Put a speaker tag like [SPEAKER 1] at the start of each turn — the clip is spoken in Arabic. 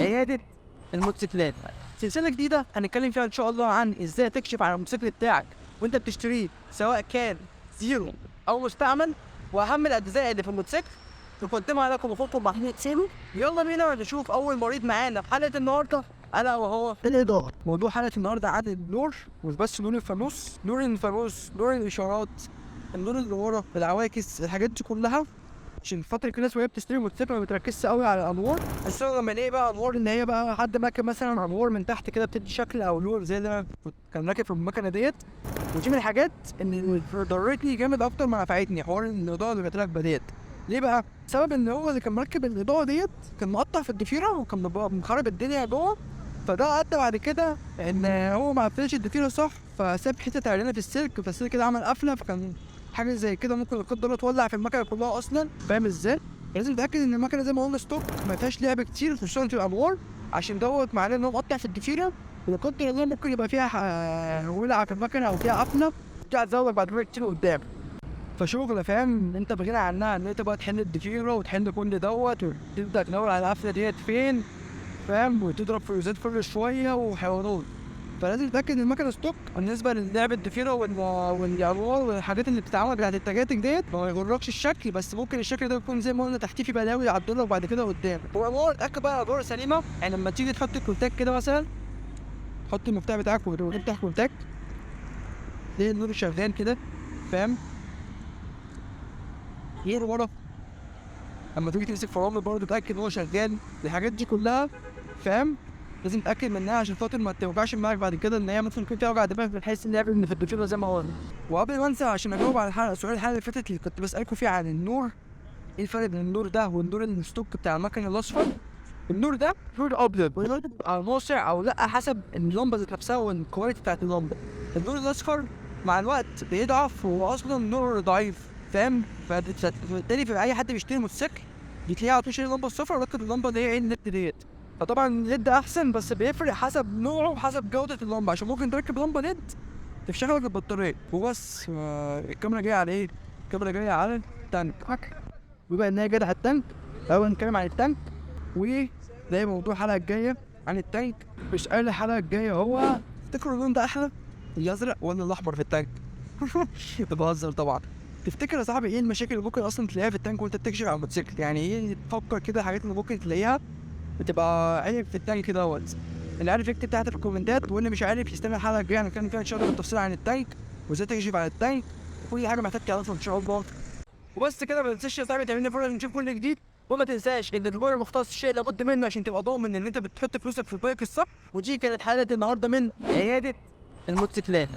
[SPEAKER 1] عيادة الموتوسيكلات. سلسلة جديدة هنتكلم فيها إن شاء الله عن إزاي تكشف على الموتوسيكل بتاعك وأنت بتشتريه، سواء كان زيرو أو مستعمل، وأهم الأجزاء اللي في الموتوسيكل نقدمها لكم بخطوة محمود سامي. يلا بينا نشوف أول مريض معانا في حلقة النهاردة، ألا وهو الإضاءة. موضوع حلقة النهاردة عن النور، مش بس نور الفانوس، نور الفانوس، نور الإشارات، النور اللي ورا، العواكس، الحاجات دي كلها. عشان خاطر كل الناس وهي بتشتري موتوسيكل ما بتركزش قوي على الانوار. الصورة لما الاقي بقى انوار ان هي بقى حد راكب مثلا انوار من تحت كده بتدي شكل او لون زي اللي انا كان راكب في المكنه ديت، ودي من الحاجات اللي ضرتني جامد اكتر ما نفعتني. حوار الاضاءه اللي بتراك بديت ليه بقى؟ بسبب ان هو اللي كان مركب الاضاءه ديت كان مقطع في الضفيره وكان مخرب الدنيا جوه، فده ادى بعد كده ان هو ما قفلش الضفيره صح، فساب حته عريانه في السلك، فالسلك كده عمل قفله، فكان حاجه زي كده ممكن لا قدر الله تولع في المكنه كلها اصلا. فاهم ازاي؟ لازم تتاكد ان المكنه زي ما قلنا ستوك ما فيهاش لعب كتير خصوصا في الانوار، عشان دوت معناه ان هو مقطع في الضفيره، ولا قدر الله ممكن يبقى فيها ولعه في المكنه او فيها قفله ترجع تزود بعد كده كتير قدام. فشغله فاهم انت بغنى عنها ان انت بقى تحل الضفيره وتحل كل دوت وتبدا تدور على القفله ديت فين، فاهم، وتضرب فيوزات كل شويه وحوارات. فلازم تتاكد ان المكنه ستوك بالنسبه للعب الضفيره والانوار والحاجات اللي بتتعمل بتاعت التكاتك ديت. ما يغركش الشكل، بس ممكن الشكل ده يكون زي ما قلنا تحتيه في بلاوي يعدلك بعد كده قدام. والانوار اتاكد بقى الانوار سليمه. يعني لما تيجي تحط الكونتاك كده مثلا، حط المفتاح بتاعك وتفتح كونتاك تلاقي النور شغال كده، فاهم، غير ورا. لما تيجي تمسك فرامل برضه تتاكد ان هو شغال. الحاجات دي كلها فاهم لازم تتاكد منها عشان خاطر ما توجعش دماغك بعد كده، ان هي ممكن تكون فيها وجع دماغ من حيث اللعب اللي في الضفيره زي ما هو. وقبل ما انسى عشان اجاوب على السؤال الحلقه اللي فاتت اللي كنت بسالكم فيه عن النور، ايه الفرق بين النور ده والنور الستوك بتاع المكن الاصفر؟ النور ده نور ابيض، والنور ده بيبقى ناصع او لا حسب اللمبه ذات نفسها والكواليتي بتاعت اللمبه. النور الاصفر مع الوقت بيضعف، وهو اصلا نور ضعيف، فاهم. فبالتالي في اي حد بيشتري موتوسيكل بتلاقيه على طول شايل اللمبه الصفرا وركب اللمبه اللي هي عين الليد ديت. فطبعا الليد احسن، بس بيفرق حسب نوعه وحسب جوده اللمبه، عشان ممكن تركب لمبه ليد تفشخ لك البطاريه وبس. الكاميرا جايه على ايه؟ الكاميرا جايه على التانك. وبما ان هي جايه على التانك، اول نتكلم عن التانك، وزي موضوع الحلقه الجايه عن التانك. مش قال الحلقه الجايه هو تفتكروا اللون ده احلى الازرق ولا الاحمر في التانك؟ بهزر طبعا. تفتكر يا صاحبي ايه المشاكل اللي ممكن اصلا تلاقيها في التانك وانت بتكشف على الموتوسيكل؟ يعني ايه تفكر كده الحاجات اللي ممكن تلاقيها بتبقى عيب في التانك دوت؟ اللي عارف يكتب تحت في الكومنتات، واللي مش عارف يستنى الحلقه الجايه هنتكلم فيها ان شاء الله بالتفصيل عن التانك وازاي تكشف على التانك وكل حاجه محتاج تعرفها ان شاء الله. وبس كده، ما تنساش يا صاحبي تعملنا فرصه نشوف كل جديد، وما تنساش ان الامور مختص الشيء لابد منه عشان تبقى ضامن ان انت بتحط فلوسك في البايك الصح. ودي كانت حلقه النهارده من عياده الموتوسيكلات.